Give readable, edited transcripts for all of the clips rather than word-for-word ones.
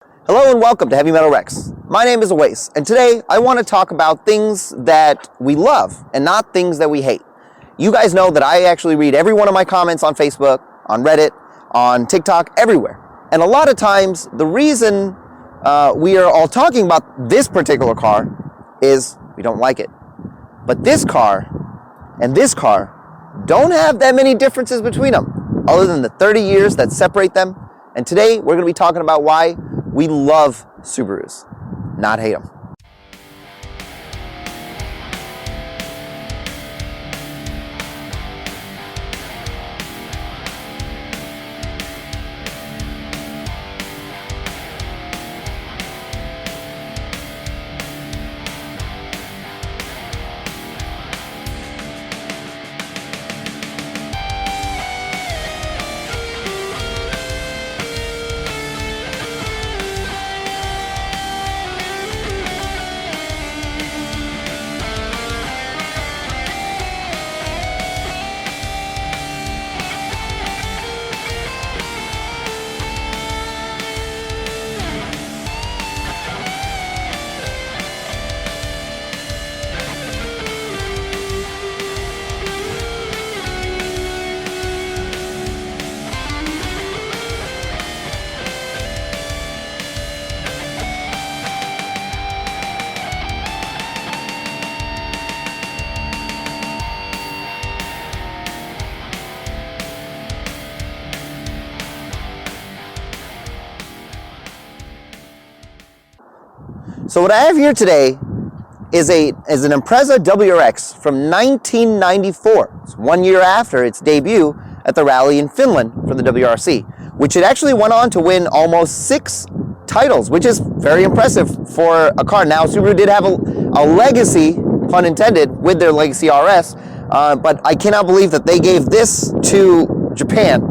Hello and welcome to Heavy Metal Rex. My name is Awais, and today I want to talk about things that we love and not things that we hate. You guys know that I actually read every one of my comments on Facebook, on Reddit, on TikTok, everywhere. And a lot of times, the reason we are all talking about this particular car is we don't like it. But this car and this car don't have that many differences between them, other than the 30 years that separate them. And today, we're going to be talking about why we love Subarus, not hate them. So what I have here today is an Impreza WRX from 1994. It's 1 year after its debut at the rally in Finland from the WRC, which it actually went on to win almost 6 titles, which is very impressive for a car. Now, Subaru did have a legacy, pun intended, with their Legacy RS, but I cannot believe that they gave this to Japan,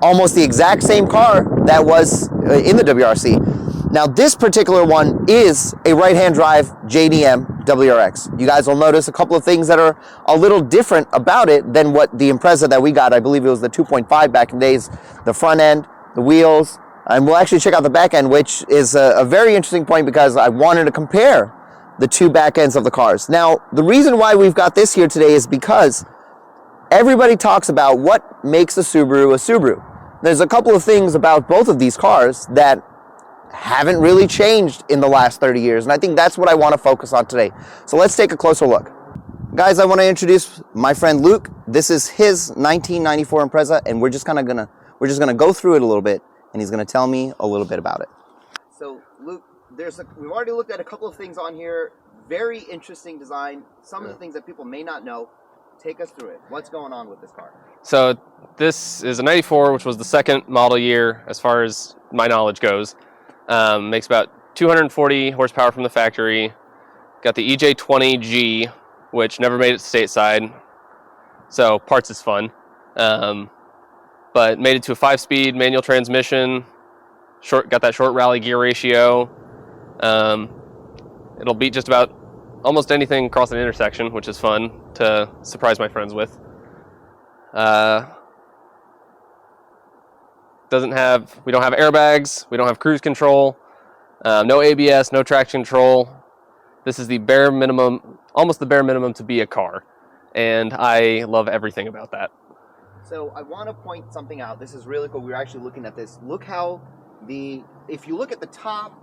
almost the exact same car that was in the WRC. Now, this particular one is a right-hand drive JDM WRX. You guys will notice a couple of things that are a little different about it than what the Impreza that we got. I believe it was the 2.5 back in days. The front end, the wheels, and we'll actually check out the back end, which is a very interesting point because I wanted to compare the two back ends of the cars. Now, the reason why we've got this here today is because everybody talks about what makes a Subaru a Subaru. There's a couple of things about both of these cars that haven't really changed in the last 30 years, and I think that's what I want to focus on today. So let's take a closer look. Guys, I want to introduce my friend Luke. This is his 1994 Impreza, and we're just gonna go through it a little bit, and he's gonna tell me a little bit about it. So Luke, we've already looked at a couple of things on here. Very interesting design. Some of the things that people may not know. Take us through it. What's going on with this car? So this is a 94, which was the second model year as far as my knowledge goes. Makes about 240 horsepower from the factory. Got the EJ20G, which never made it stateside, so parts is fun. But made it to a 5-speed manual transmission. Got that short rally gear ratio. It'll beat just about almost anything across an intersection, which is fun to surprise my friends with. We don't have airbags, we don't have cruise control, no ABS, no traction control. This is the bare minimum, almost the bare minimum to be a car, and I love everything about that. So I want to point something out. This is really cool. We were actually looking at this. Look how if you look at the top,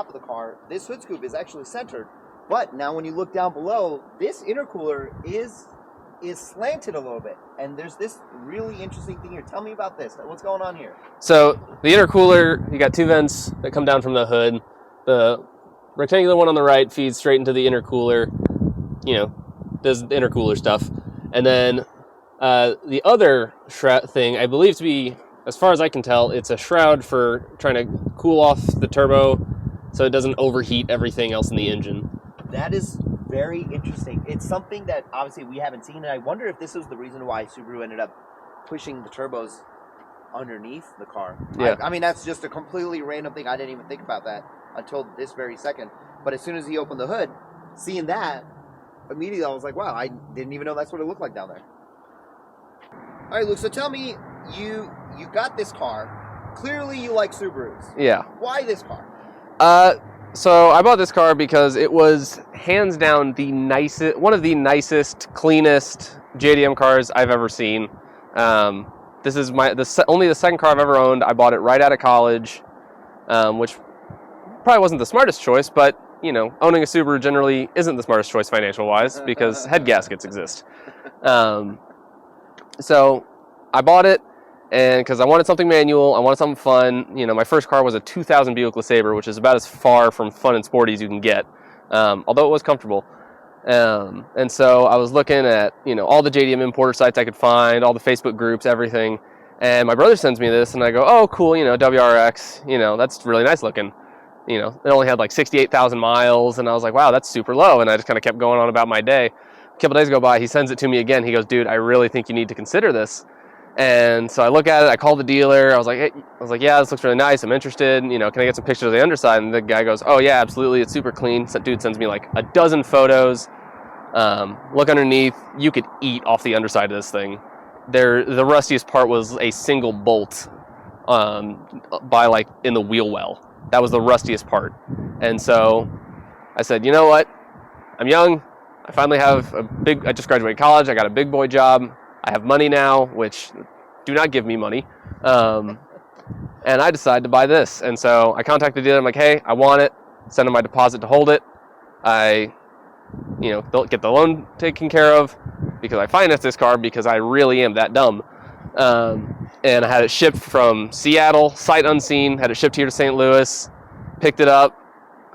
of the car, this hood scoop is actually centered. But now when you look down below, this intercooler is slanted a little bit, and there's this really interesting thing here. Tell me about this. What's going on here? So the intercooler, you got 2 vents that come down from the hood. The rectangular one on the right feeds straight into the intercooler, does the intercooler stuff. And then the other thing, I believe to be, as far as I can tell, it's a shroud for trying to cool off the turbo so it doesn't overheat everything else in the engine. That is very interesting. It's something that obviously we haven't seen, and I wonder if this is the reason why Subaru ended up pushing the turbos underneath the car. Yeah. I mean, that's just a completely random thing. I didn't even think about that until this very second. But as soon as he opened the hood, seeing that, immediately I was like, wow, I didn't even know that's what it looked like down there. All right, Luke. So tell me, you got this car. Clearly, you like Subarus. Yeah. Why this car? So I bought this car because it was hands down the nicest, one of the nicest, cleanest JDM cars I've ever seen. This is only the second car I've ever owned. I bought it right out of college, which probably wasn't the smartest choice, but you know, owning a Subaru generally isn't the smartest choice financial-wise because head gaskets exist. So I bought it, and because I wanted something manual, I wanted something fun. You know, my first car was a 2000 Buick LeSabre, which is about as far from fun and sporty as you can get, although it was comfortable. And so I was looking at, you know, all the JDM importer sites I could find, all the Facebook groups, everything. And my brother sends me this, and I go, oh, cool, you know, WRX, you know, that's really nice looking. You know, it only had like 68,000 miles, and I was like, wow, that's super low. And I just kind of kept going on about my day. A couple days go by, he sends it to me again. He goes, dude, I really think you need to consider this. And so I look at it, I call the dealer. I was like, yeah, this looks really nice. I'm interested. You know, can I get some pictures of the underside? And the guy goes, oh yeah, absolutely. It's super clean. So dude sends me like a dozen photos. Look underneath. You could eat off the underside of this thing. The rustiest part was a single bolt by like in the wheel well. That was the rustiest part. And so I said, you know what? I'm young. I finally have I just graduated college. I got a big boy job. I have money now, which do not give me money. And I decided to buy this. And so I contacted the dealer. I'm like, hey, I want it. Send them my deposit to hold it. I, you know, they'll get the loan taken care of because I financed this car because I really am that dumb. And I had it shipped from Seattle, sight unseen, had it shipped here to St. Louis, picked it up.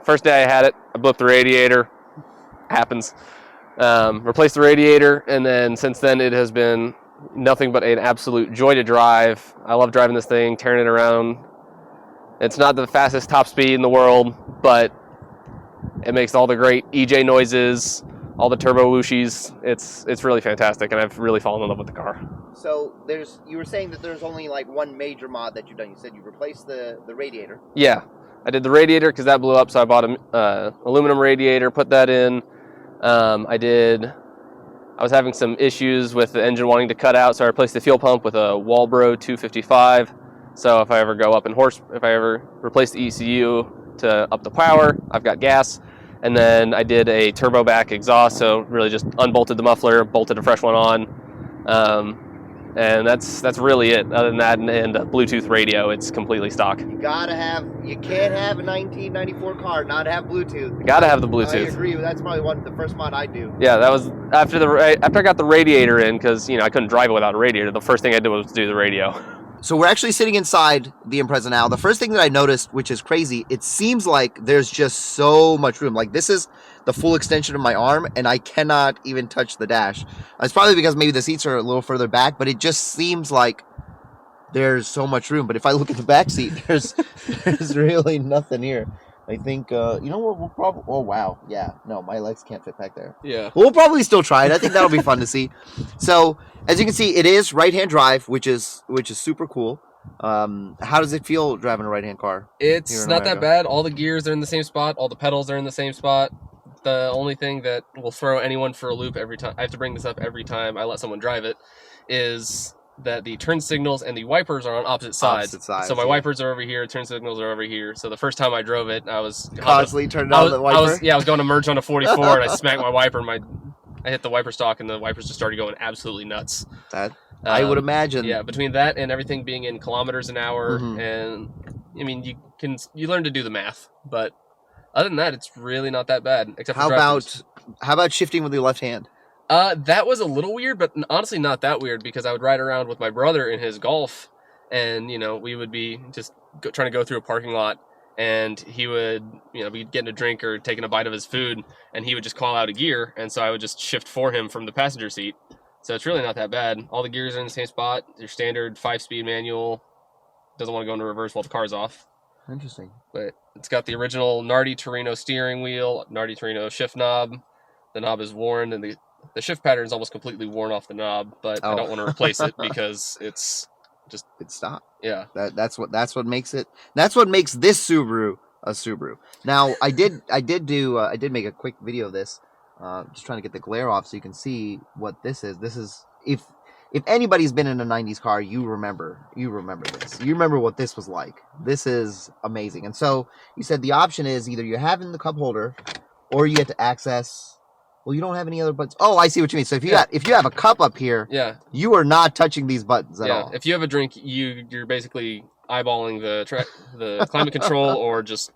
First day I had it, I blew up the radiator. Happens. Replaced the radiator, and then since then it has been nothing but an absolute joy to drive. I love driving this thing, tearing it around. It's not the fastest top speed in the world, but it makes all the great EJ noises, all the turbo whooshies. It's really fantastic, and I've really fallen in love with the car. So you were saying that there's only like one major mod that you've done. You said you replaced the radiator. Yeah, I did the radiator because that blew up, so I bought an aluminum radiator, put that in. I was having some issues with the engine wanting to cut out, so I replaced the fuel pump with a Walbro 255. So if I ever go up in if I ever replace the ECU to up the power, I've got gas. And then I did a turbo back exhaust, so really just unbolted the muffler, bolted a fresh one on. And that's really it. Other than that, and a Bluetooth radio, it's completely stock. You can't have a 1994 car not have Bluetooth. You gotta have the Bluetooth. I agree. That's probably the first mod I do. Yeah, that was after I got the radiator in, because you know I couldn't drive it without a radiator. The first thing I did was do the radio. So we're actually sitting inside the Impreza now. The first thing that I noticed, which is crazy, it seems like there's just so much room. Like this is the full extension of my arm, and I cannot even touch the dash. It's probably because maybe the seats are a little further back, but it just seems like there's so much room. But if I look at the back seat, there's really nothing here. I think, you know what, we'll probably, oh wow, yeah, no, my legs can't fit back there. Yeah. We'll probably still try it. I think that'll be fun to see. So, as you can see, it is right-hand drive, which is super cool. How does it feel driving a right-hand car? It's not that bad. All the gears are in the same spot. All the pedals are in the same spot. The only thing that will throw anyone for a loop every time, I have to bring this up every time I let someone drive it, is that the turn signals and the wipers are on opposite sides. So my wipers are over here, turn signals are over here. So the first time I drove it, I was constantly turning on the wiper. I was going to merge on a 44, and I smacked my wiper, and I hit the wiper stock, and the wipers just started going absolutely nuts. That I would imagine. Yeah, between that and everything being in kilometers an hour, and I mean you learn to do the math, but other than that, it's really not that bad. Except how about shifting with your left hand? That was a little weird, but honestly not that weird, because I would ride around with my brother in his Golf, and you know we would be just trying to go through a parking lot, and he would be getting a drink or taking a bite of his food, and he would just call out a gear, and so I would just shift for him from the passenger seat. So it's really not that bad. All the gears are in the same spot. Your standard 5-speed manual. Doesn't want to go into reverse while the car's off. Interesting. But it's got the original Nardi Torino steering wheel, Nardi Torino shift knob. The knob is worn, and the shift pattern is almost completely worn off the knob, but I don't want to replace it because it's stock. Yeah. That's what makes it. That's what makes this Subaru a Subaru. Now, I did make a quick video of this, just trying to get the glare off so you can see what this is. This is if if anybody's been in a 90s car, you remember this. You remember what this was like. This is amazing. And so you said the option is either you're having the cup holder or you get to access. Well, you don't have any other buttons. Oh, I see what you mean. So if you have a cup up here, you are not touching these buttons at all. If you have a drink, you're basically eyeballing the climate control, or just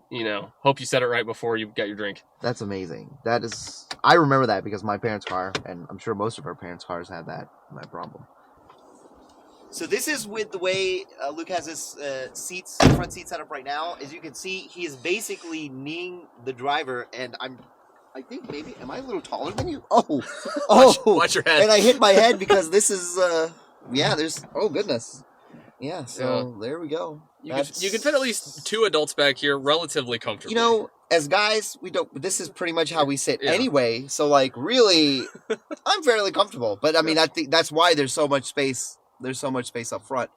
hope you set it right before you get your drink. That's amazing. That is, I remember that because my parents' car, and I'm sure most of our parents' cars have that problem. So this is with the way Luke has his front seat set up right now. As you can see, he is basically kneeing the driver, and I think maybe, am I a little taller than you? Watch your head. And I hit my head because this is, there's, oh goodness. Yeah, so there we go. You can fit at least 2 adults back here relatively comfortably. You know, as guys, this is pretty much how we sit anyway, so like really, I'm fairly comfortable. But I mean, I think that's why there's so much space. There's so much space up front.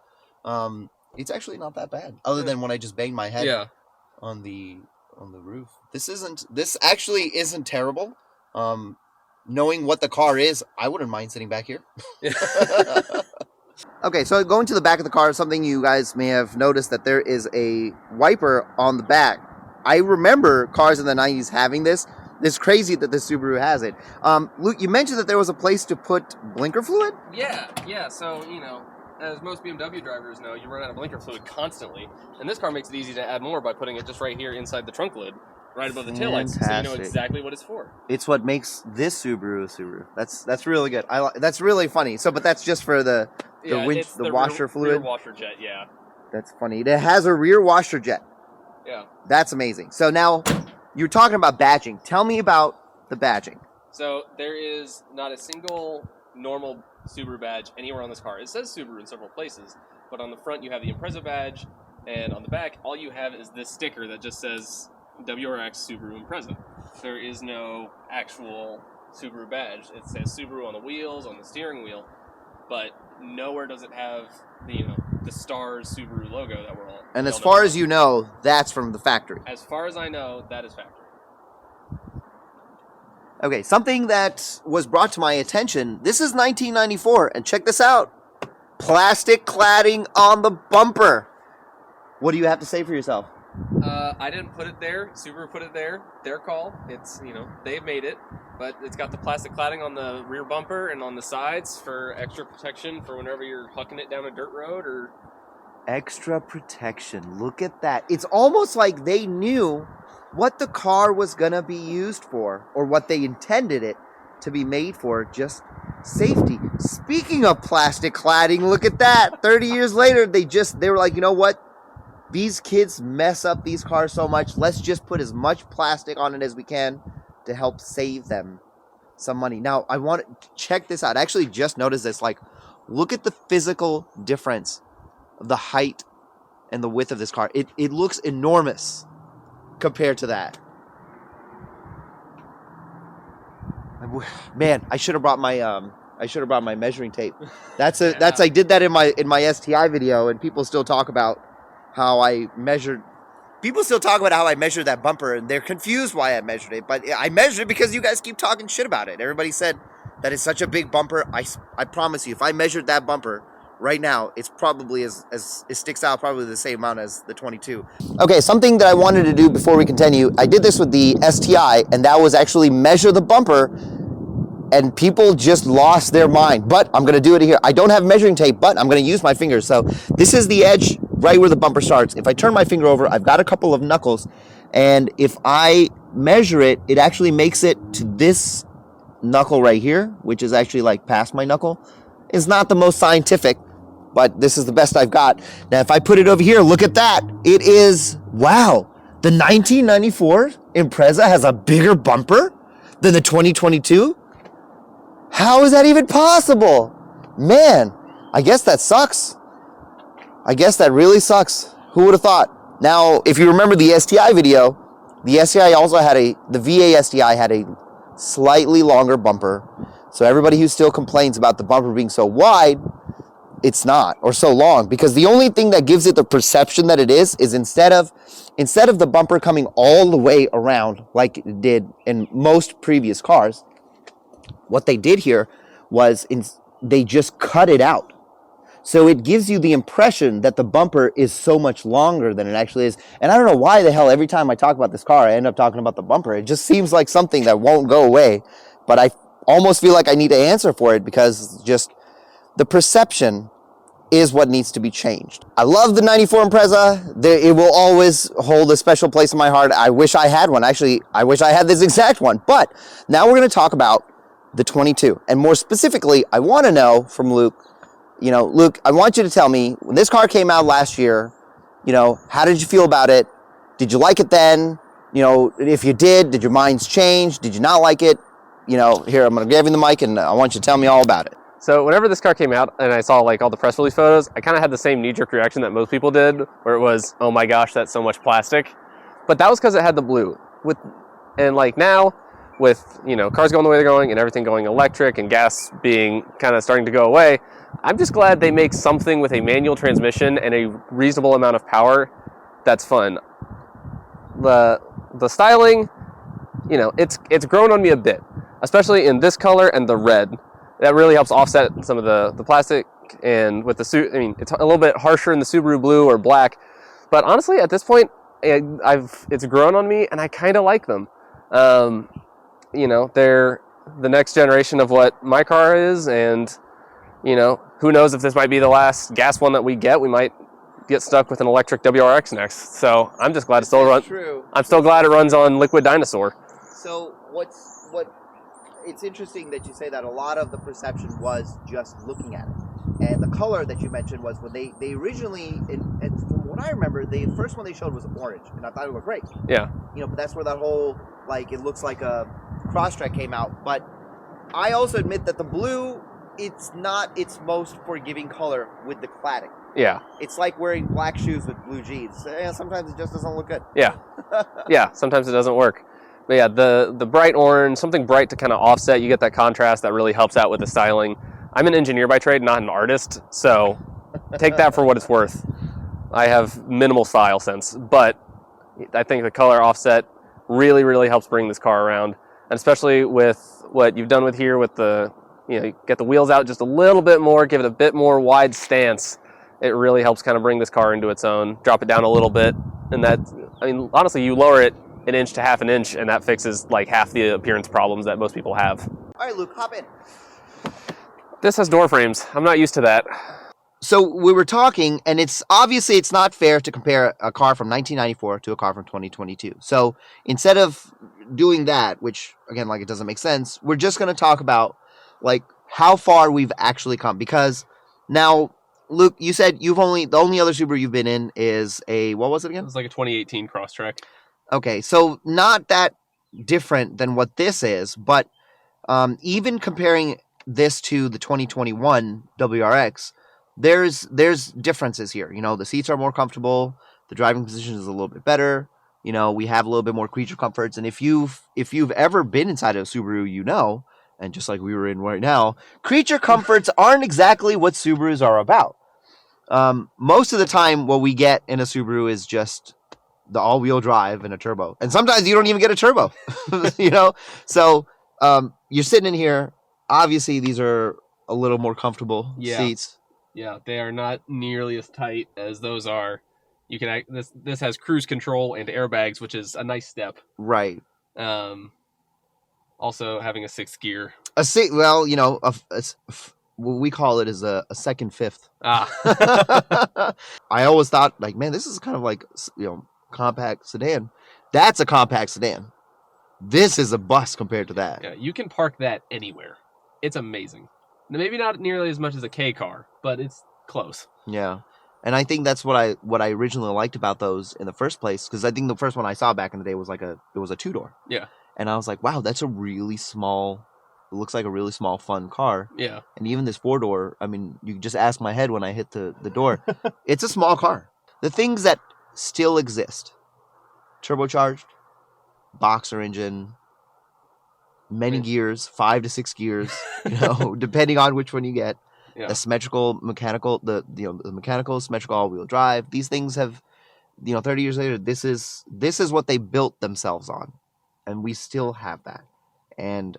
It's actually not that bad, other than when I just banged my head on the roof. This actually isn't terrible. Knowing what the car is, I wouldn't mind sitting back here. Okay, so going to the back of the car, something you guys may have noticed that there is a wiper on the back. I remember cars in the 90s having this. It's crazy that this Subaru has it. Luke, you mentioned that there was a place to put blinker fluid? Yeah. So, as most BMW drivers know, you run out of blinker fluid constantly. And this car makes it easy to add more by putting it just right here inside the trunk lid, right above the taillights, so you know exactly what it's for. It's what makes this Subaru a Subaru. That's really good. That's really funny. So, but that's just for the washer fluid? Rear washer jet, yeah. That's funny. It has a rear washer jet. Yeah. That's amazing. So now, you're talking about badging. Tell me about the badging. So there is not a single normal Subaru badge anywhere on this car. It says Subaru in several places, but on the front you have the Impreza badge, and on the back all you have is this sticker that just says WRX Subaru Impreza. There is no actual Subaru badge. It says Subaru on the wheels, on the steering wheel, but nowhere does it have the Stars Subaru logo that we're all. And as far as you know, that's from the factory. As far as I know, that is factory. Okay, something that was brought to my attention. This is 1994, and check this out: plastic cladding on the bumper. What do you have to say for yourself? I didn't put it there. Subaru put it there. Their call. It's, they've made it. But it's got the plastic cladding on the rear bumper and on the sides for extra protection for whenever you're hucking it down a dirt road or... Extra protection. Look at that. It's almost like they knew what the car was going to be used for, or what they intended it to be made for, just safety. Speaking of plastic cladding, look at that. 30 years later, they were like, you know what? These kids mess up these cars so much. Let's just put as much plastic on it as we can to help save them some money. Now, I want to check this out. I actually just noticed this. Like, look at the physical difference of the height and the width of this car. It looks enormous compared to that. Man, I should have brought my measuring tape. I did that in my STI video, and people still talk about how I measured. People still talk about how I measured that bumper, and they're confused why I measured it. But I measured it because you guys keep talking shit about it. Everybody said that it's such a big bumper. I promise you, if I measured that bumper right now, it's probably as it sticks out probably the same amount as the 22. Okay, something that I wanted to do before we continue, I did this with the STI, and that was actually measure the bumper, and people just lost their mind. But I'm going to do it here. I don't have measuring tape, but I'm going to use my fingers. So this is the edge right where the bumper starts. If I turn my finger over, I've got a couple of knuckles, and if I measure it, it actually makes it to this knuckle right here, which is actually like past my knuckle. It's not the most scientific, but this is the best I've got. Now, if I put it over here, look at that. It is, wow, the 1994 Impreza has a bigger bumper than the 2022? How is that even possible? Man, I guess that sucks. I guess that really sucks. Who would have thought? Now, if you remember the STI video, the STI also had the VA STI had a slightly longer bumper. So everybody who still complains about the bumper being so wide, it's not, or so long, because the only thing that gives it the perception that it is instead of the bumper coming all the way around like it did in most previous cars, what they did here was they just cut it out. So it gives you the impression that the bumper is so much longer than it actually is. And I don't know why the hell every time I talk about this car, I end up talking about the bumper. It just seems like something that won't go away. But I almost feel like I need to answer for it because just the perception is what needs to be changed. I love the 94 Impreza. It will always hold a special place in my heart. I wish I had one. Actually, I wish I had this exact one. But now we're going to talk about the 22. And more specifically, I want to know from Luke, Luke, I want you to tell me, when this car came out last year, how did you feel about it? Did you like it then? If you did your minds change? Did you not like it? Here, I'm going to give you the mic and I want you to tell me all about it. So whenever this car came out and I saw like all the press release photos, I kind of had the same knee-jerk reaction that most people did, where it was, oh my gosh, that's so much plastic. But that was because it had the blue. And like now, with cars going the way they're going and everything going electric and gas being kind of starting to go away, I'm just glad they make something with a manual transmission and a reasonable amount of power that's fun. The styling, it's grown on me a bit, especially in this color and the red. That really helps offset some of the plastic, and with the suit, it's a little bit harsher in the Subaru blue or black, but honestly, at this point, it's grown on me, and I kind of like them. They're the next generation of what my car is, and who knows if this might be the last gas one that we get. We might get stuck with an electric WRX next. So I'm just glad it still runs. I'm still glad it runs on liquid dinosaur. So it's interesting that you say that. A lot of the perception was just looking at it, and the color that you mentioned was when they originally, and from what I remember, the first one they showed was orange, and I thought it looked great. Yeah. But that's where that whole it looks like a Crosstrek came out. But I also admit that the blue, it's not its most forgiving color with the cladding. Yeah. It's like wearing black shoes with blue jeans. Sometimes it just doesn't look good. Yeah. Yeah, sometimes it doesn't work. But yeah, the bright orange, something bright to kind of offset, you get that contrast that really helps out with the styling. I'm an engineer by trade, not an artist, so take that for what it's worth. I have minimal style sense, but I think the color offset really, really helps bring this car around, and especially with what you've done with here with the, get the wheels out just a little bit more, give it a bit more wide stance. It really helps kind of bring this car into its own, drop it down a little bit, and that, honestly, you lower it an inch to half an inch, and that fixes like half the appearance problems that most people have. All right, Luke, hop in. This has door frames. I'm not used to that. So we were talking, and it's not fair to compare a car from 1994 to a car from 2022. So instead of doing that, which again, it doesn't make sense, we're just going to talk about how far we've actually come. Because now, Luke, you said the only other Subaru you've been in is what was it again? It was like a 2018 Crosstrek. Okay, so not that different than what this is, but even comparing this to the 2021 WRX, there's differences here. The seats are more comfortable, the driving position is a little bit better. We have a little bit more creature comforts, and if you've ever been inside of a Subaru, and just like we were in right now, creature comforts aren't exactly what Subarus are about. Most of the time, what we get in a Subaru is just the all-wheel drive and a turbo, and sometimes you don't even get a turbo. So you're sitting in here. Obviously, these are a little more comfortable seats. Yeah, they are not nearly as tight as those are. You can this has cruise control and airbags, which is a nice step. Right. Also having a sixth gear. What we call it is a second fifth. Ah. I always thought man, this is kind of like compact sedan. That's a compact sedan. This is a bus compared to that. Yeah, you can park that anywhere. It's amazing. Maybe not nearly as much as a K car, but it's close. Yeah. And I think that's what I originally liked about those in the first place, because I think the first one I saw back in the day was it was a two-door. Yeah. And I was like, wow, that's a really small, it looks like a really small, fun car. Yeah. And even this four-door, you just ask my head when I hit the door. It's a small car. The things that still exist: turbocharged, boxer engine, many gears, 5 to 6 gears, depending on which one you get. Yeah. The symmetrical mechanical, the mechanical symmetrical all-wheel drive. These things have, 30 years later, this is what they built themselves on, and we still have that. And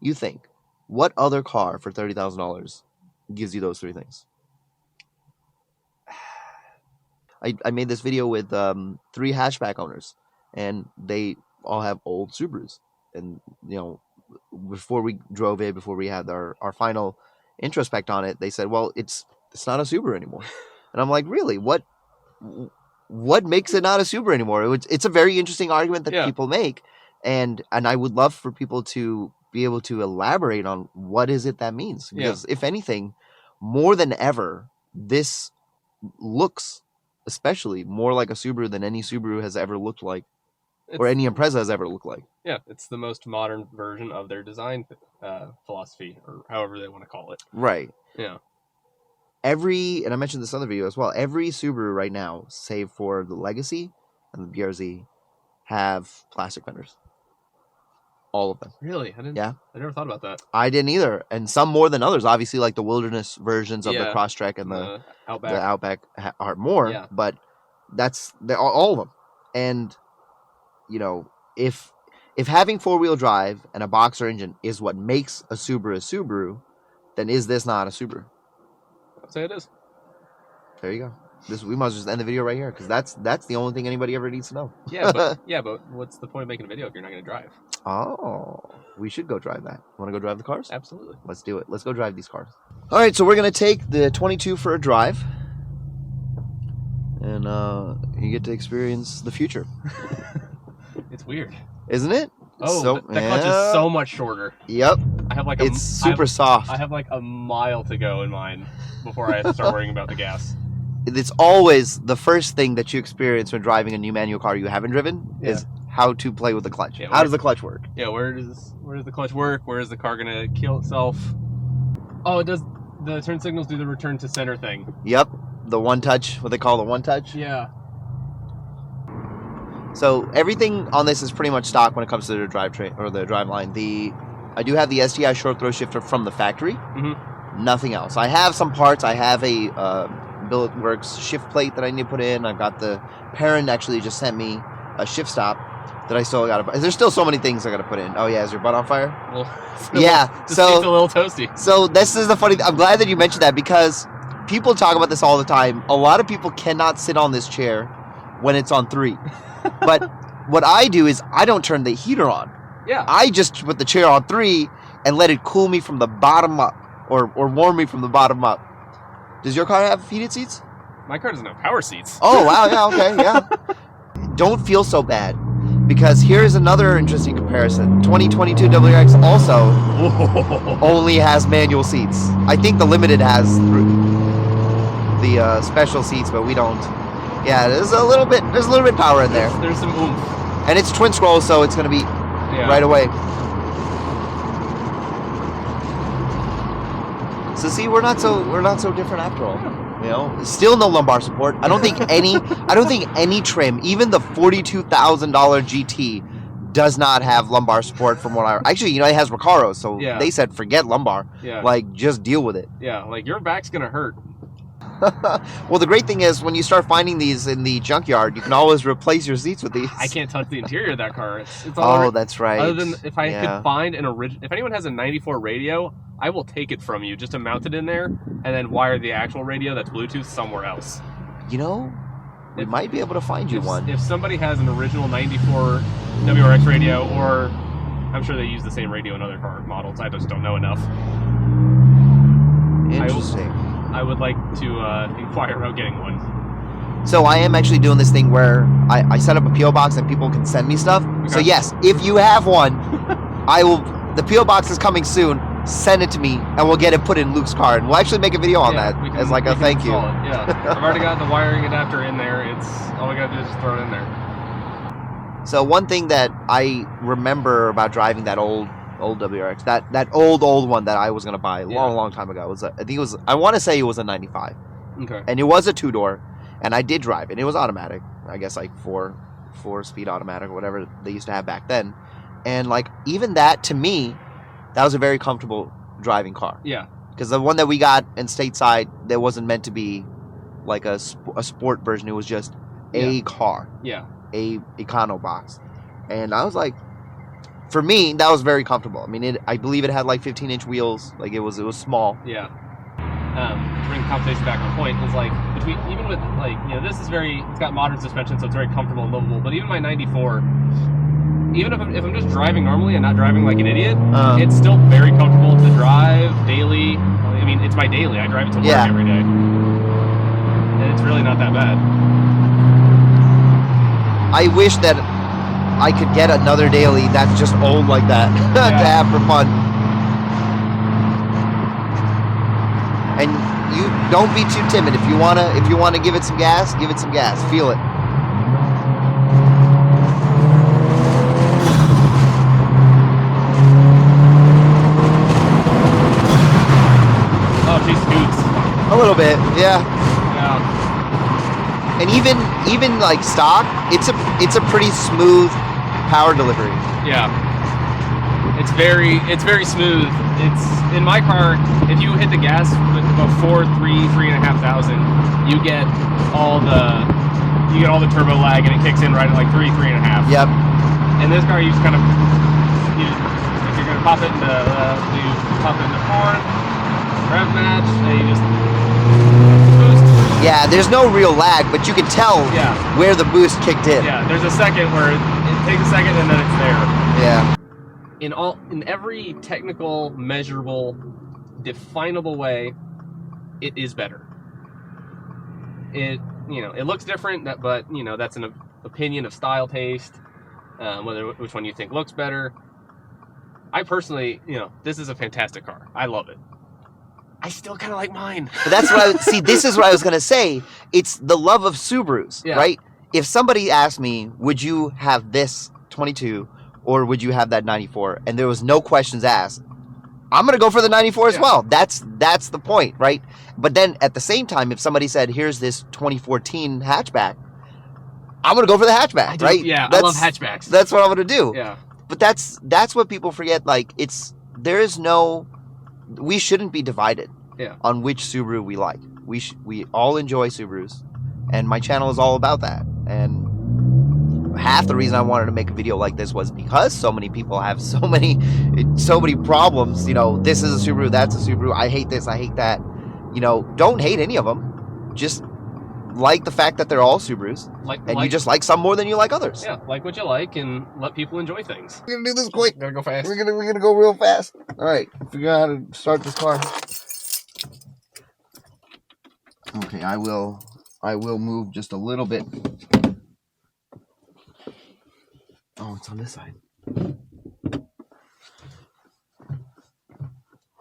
you think What other car for $30,000 gives you those three things? I made this video with 3 hatchback owners, and they all have old Subarus. And, you know, before we drove it, before we had our final introspect on it, they said, well, it's not a Subaru anymore. And I'm like, really? What makes it not a Subaru anymore? It's a very interesting argument that people make. And I would love for people to be able to elaborate on what is it that means. Because if anything, more than ever, this looks especially more like a Subaru than any Subaru has ever looked like, or any Impreza has ever looked like. Yeah, it's the most modern version of their design philosophy, or however they want to call it. Right. Yeah. And I mentioned this other video as well, every Subaru right now, save for the Legacy and the BRZ, have plastic fenders. All of them. Really? I never thought about that. I didn't either. And some more than others. Obviously, like the Wilderness versions of the Crosstrek and the Outback are more. Yeah. But they're all of them. And, you know, if having 4-wheel drive and a boxer engine is what makes a Subaru, then is this not a Subaru? I'd say it is. There you go. We must just end the video right here, because that's the only thing anybody ever needs to know. but what's the point of making a video if you're not going to drive? Oh, we should go drive that. Want to go drive the cars? Absolutely. Let's do it. Let's go drive these cars. All right, so we're going to take the 22 for a drive, and you get to experience the future. It's weird, isn't it? Oh, so, the clutch is so much shorter. Yep. I have like it's super soft. I have like a mile to go in mine before I have to start worrying about the gas. It's always the first thing that you experience when driving a new manual car you haven't driven is how to play with the clutch. How does the clutch work? Yeah, where does the clutch work? Where is the car gonna kill itself? Oh, it does. The turn signals do the return to center thing. Yep, the one touch. What they call the one touch. Yeah. So everything on this is pretty much stock when it comes to the drivetrain or the driveline. I do have the STI short throw shifter from the factory. Mm-hmm. Nothing else. I have some parts. I have a Billet Works shift plate that I need to put in. I've got the parent actually just sent me a shift stop that I still got to. There's still so many things I got to put in. Oh yeah, is your butt on fire? Well, yeah. So it's a little toasty. So this is the funny. I'm glad that you mentioned that, because people talk about this all the time. A lot of people cannot sit on this chair when it's on 3. But what I do is I don't turn the heater on. Yeah. I just put the chair on 3 and let it cool me from the bottom up, or warm me from the bottom up. Does your car have heated seats? My car doesn't have power seats. Oh, wow. Yeah, okay, yeah. Don't feel so bad, because here's another interesting comparison. 2022 WRX also only has manual seats. I think the Limited has the special seats, but we don't. Yeah, there's a little bit power in there. There's some oomph. And it's twin scroll, so it's going to be right away. So see, we're not so different after all. You know, still no lumbar support. I don't think any trim, even the $42,000 GT, does not have lumbar support. From what actually, you know, it has Recaro, so they said forget lumbar. Yeah. Like, just deal with it. Yeah, like your back's gonna hurt. Well, the great thing is when you start finding these in the junkyard, you can always replace your seats with these. I can't touch the interior of that car. It's all that's right. Other than if I could find an original, if anyone has a 94 radio, I will take it from you just to mount it in there and then wire the actual radio that's Bluetooth somewhere else. You know, we might be able to find you one. If somebody has an original 94 WRX radio, or I'm sure they use the same radio in other car models, I just don't know enough. Interesting. I would like to inquire about getting one. So I am actually doing this thing where I set up a P.O. box and people can send me stuff. Okay. So yes, if you have one, I will. The P.O. box is coming soon. Send it to me, and we'll get it put in Luke's car, and we'll actually make a video on that as like a thank you. Yeah, I've already got the wiring adapter in there. It's all we gotta do is just throw it in there. So one thing that I remember about driving that old WRX, that old one that I was gonna buy a long time ago, was I want to say it was a 95. Okay. And it was a 2-door, and I did drive it. It was automatic, I guess, like four-speed automatic or whatever they used to have back then. And like, even that, to me, that was a very comfortable driving car. Yeah. Because the one that we got in stateside, that wasn't meant to be like a sport version. It was just a car. Yeah. A econo box. And I was like, for me, that was very comfortable. I mean, I believe it had like 15-inch wheels. Like it was small. Yeah. To bring the conversation back on point, is like even with like, you know, this is it's got modern suspension, so it's very comfortable and livable. But even my '94, even if I'm just driving normally and not driving like an idiot, it's still very comfortable to drive daily. I mean, it's my daily. I drive it to work every day, and it's really not that bad. I wish that I could get another daily that's just old like that to have for fun. And you don't be too timid. If you wanna give it some gas, give it some gas. Feel it. Oh, she scoots. A little bit, yeah. Yeah. And even like stock, it's a pretty smooth power delivery. Yeah. It's very smooth. It's in my car, if you hit the gas before 3,500, you get all the turbo lag, and it kicks in right at like 3.5. Yep. In this car, you just kind of if you're gonna pop it into fourth, rev match, and you just boost. Yeah, there's no real lag, but you can tell where the boost kicked in. Yeah, there's a second where it takes a second and then it's there. Yeah. In every technical, measurable, definable way, it is better. It looks different, but that's an opinion of style, taste, which one you think looks better. I personally, this is a fantastic car. I love it. I still kind of like mine. But that's what this is what I was going to say. It's the love of Subarus, right? If somebody asked me, would you have this 22 or would you have that 94? And there was no questions asked. I'm going to go for the 94 as well. That's the point, right? But then at the same time, if somebody said, here's this 2014 hatchback, I'm going to go for the hatchback, right? Yeah, I love hatchbacks. That's what I'm going to do. Yeah. But that's what people forget. Like, we shouldn't be divided on which Subaru we like. We all enjoy Subarus, and my channel is all about that. And half the reason I wanted to make a video like this was because so many people have so many problems. This is a Subaru, that's a Subaru. I hate this, I hate that. Don't hate any of them. Just like the fact that they're all Subarus, and you just like some more than you like others. Yeah, like what you like, and let people enjoy things. We're gonna do this quick. Gotta go fast. We're gonna go real fast. All right, figure out how to start this car. Okay, I will move just a little bit. Oh, it's on this side.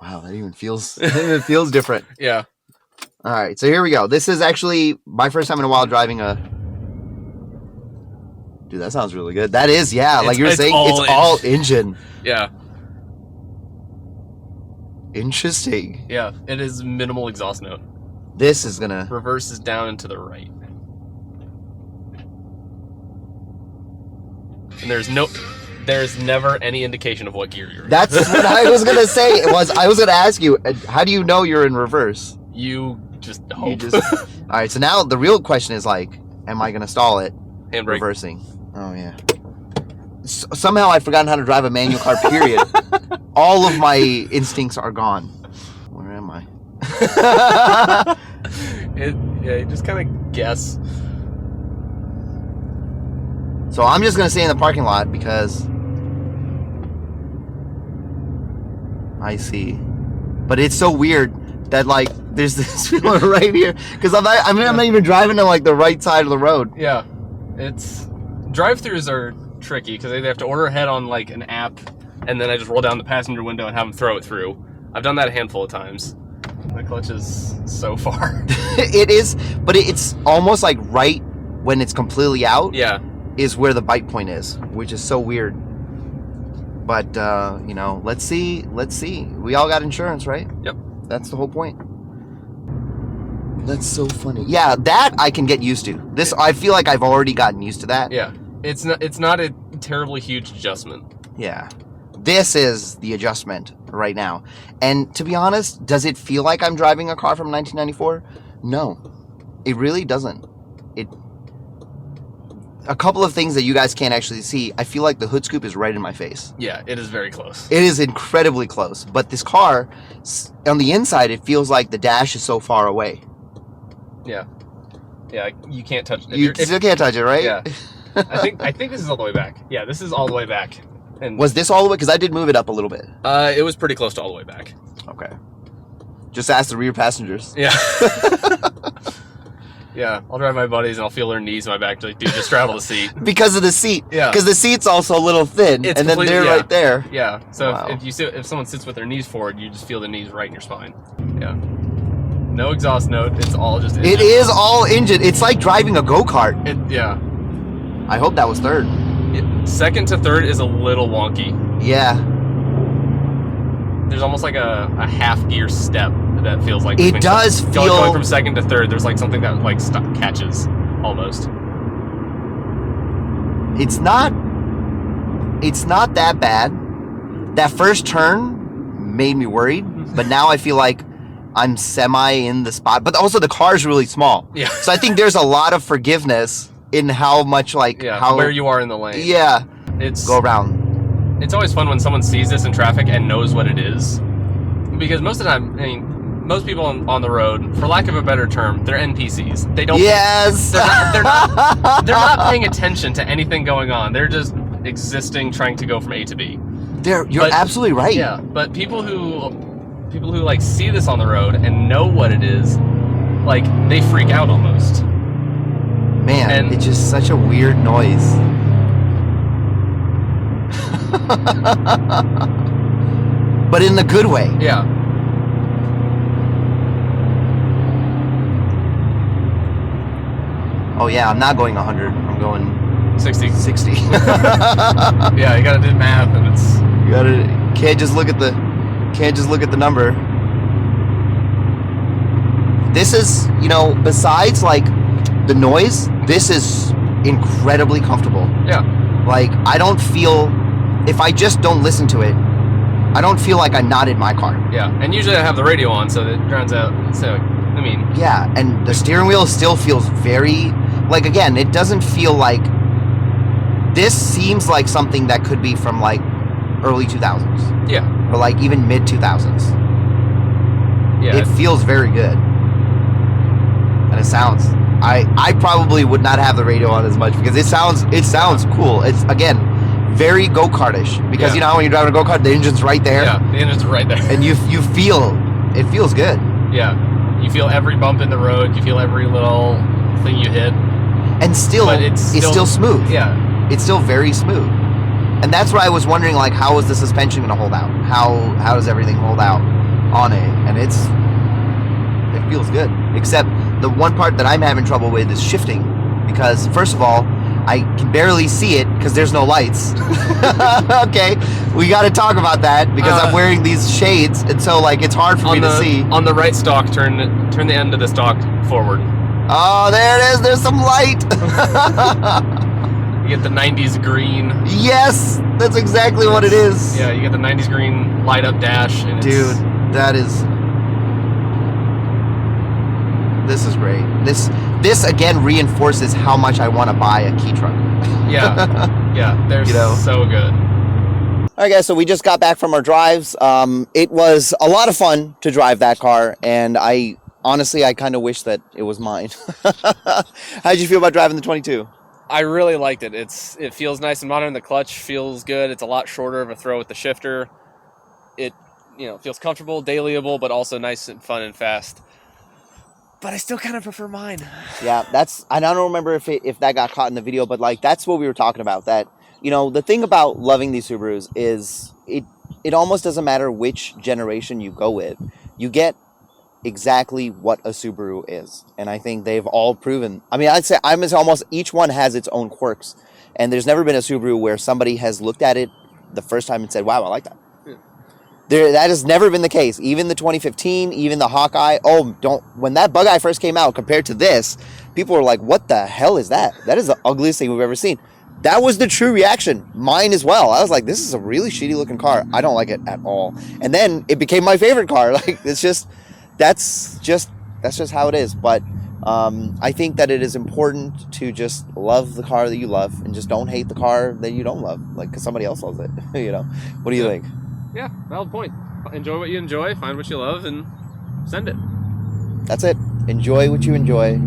Wow, that even feels different. Yeah. All right, so here we go. This is actually my first time in a while driving a... Dude, that sounds really good. That is, like you were saying, it's all engine. Yeah. Interesting. Yeah, it is minimal exhaust note. This is gonna... Reverses down and to the right. And there's never any indication of what gear you're in. That's what I was gonna say. I was gonna ask you, how do you know you're in reverse? You just hope. All right, so now the real question is like, am I gonna stall it? Handbrake. Reversing. Oh yeah. Somehow I've forgotten how to drive a manual car. Period. All of my instincts are gone. Where am I? You just kind of guess. So I'm just gonna stay in the parking lot because I see. But it's so weird that like there's this wheeler right here because I'm not even driving on like the right side of the road. Yeah, drive-throughs are tricky because they have to order ahead on like an app, and then I just roll down the passenger window and have them throw it through. I've done that a handful of times. My clutch is so far. It is, but it's almost like right when it's completely out. Yeah. Is where the bite point is, which is so weird. But let's see. We all got insurance, right? Yep. That's the whole point. That's so funny. Yeah, that I can get used to. This I feel like I've already gotten used to that. Yeah. It's not a terribly huge adjustment. Yeah. This is the adjustment right now. And to be honest, does it feel like I'm driving a car from 1994? No. It really doesn't. a couple of things that you guys can't actually see. I feel like the hood scoop is right in my face. Yeah, it is very close. It is incredibly close. But this car, on the inside, it feels like the dash is so far away. Yeah. Yeah, you can't touch it. You still can't touch it, right? Yeah. I think this is all the way back. Yeah, this is all the way back. And was this all the way? Because I did move it up a little bit. It was pretty close to all the way back. Okay. Just ask the rear passengers. Yeah. Yeah, I'll drive my buddies and I'll feel their knees in my back. Like, dude, just straddle the seat. Because of the seat. Yeah. Because the seat's also a little thin, It's and then they're right there. Yeah. So Wow. if someone sits with their knees forward, you just feel the knees right in your spine. Yeah. No exhaust note. It's all just engine. It is all engine. It's like driving a go-kart. Yeah. I hope that was third. Second to third is a little wonky. Yeah. There's almost like a half gear step that feels like it does feel going from second to third. There's like something that like catches almost. It's not that bad. That first turn made me worried, but now I feel like I'm semi in the spot. But also the car is really small. Yeah. So I think there's a lot of forgiveness in how much where you are in the lane. Yeah. It's go around. It's always fun when someone sees this in traffic and knows what it is, because most of the time, I mean, most people on the road, for lack of a better term, they're NPCs. They don't. Yes. They're not paying attention to anything going on. They're just existing, trying to go from A to B. You're absolutely right. Yeah, but people who like see this on the road and know what it is, like they freak out almost. Man, it's just such a weird noise. But in the good way. Yeah. Oh yeah, I'm not going 100. I'm going 60. 60. Yeah, you gotta do math, and it's can't just look at the number. This is, besides like the noise, this is incredibly comfortable. Yeah. Like, I don't feel, if I just don't listen to it, I don't feel like I'm not in my car. Yeah, and usually I have the radio on, so it drowns out. So, I mean... Yeah, and the steering wheel still feels very... Like, again, it doesn't feel like... This seems like something that could be from, like, early 2000s. Yeah. Or, like, even mid-2000s. Yeah. It feels very good. And it sounds... I probably would not have the radio on as much because it sounds cool. It's, again, very go-kartish. Because, you know how when you're driving a go-kart, the engine's right there? Yeah, the engine's right there. And you feel... It feels good. Yeah. You feel every bump in the road. You feel every little thing you hit. And still, but it's still smooth. Yeah. It's still very smooth. And that's why I was wondering, like, how is the suspension going to hold out? How does everything hold out on it? And it feels good. Except the one part that I'm having trouble with is shifting. Because, first of all, I can barely see it because there's no lights. Okay, we got to talk about that because I'm wearing these shades, and so like it's hard for me to see. On the right stalk, turn the end of the stalk forward. Oh, there it is. There's some light. You get the 90s green. Yes, that's exactly what it is. Yeah, you get the 90s green light up dash. And dude, that is... This is great. This again reinforces how much I want to buy a key truck. Yeah, they're so good. All right, guys, so we just got back from our drives. It was a lot of fun to drive that car, and honestly, I kind of wish that it was mine. How'd you feel about driving the 22? I really liked it. It feels nice and modern. The clutch feels good. It's a lot shorter of a throw with the shifter. It feels comfortable, dailyable, but also nice and fun and fast. But I still kind of prefer mine. Yeah, I don't remember if that got caught in the video, but like that's what we were talking about. That the thing about loving these Subarus is it almost doesn't matter which generation you go with. You get exactly what a Subaru is, and I think they've all proven. I mean, I'd say almost each one has its own quirks, and there's never been a Subaru where somebody has looked at it the first time and said, "Wow, I like that." That has never been the case. Even the 2015, even the Hawkeye. When that Bug-Eye first came out compared to this, people were like, what the hell is that? That is the ugliest thing we've ever seen. That was the true reaction. Mine as well. I was like, this is a really shitty looking car. I don't like it at all. And then it became my favorite car. Like, that's just how it is. But I think that it is important to just love the car that you love and just don't hate the car that you don't love, like, because somebody else loves it. You know, what do you think? Yeah, valid point. Enjoy what you enjoy, find what you love, and send it. That's it. Enjoy what you enjoy.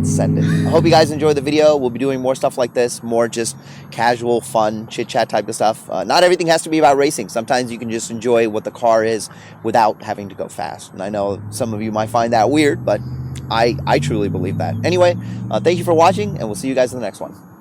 Send it. I hope you guys enjoyed the video. We'll be doing more stuff like this, more just casual, fun, chit-chat type of stuff. Not everything has to be about racing. Sometimes you can just enjoy what the car is without having to go fast. And I know some of you might find that weird, but I truly believe that. Anyway, thank you for watching, and we'll see you guys in the next one.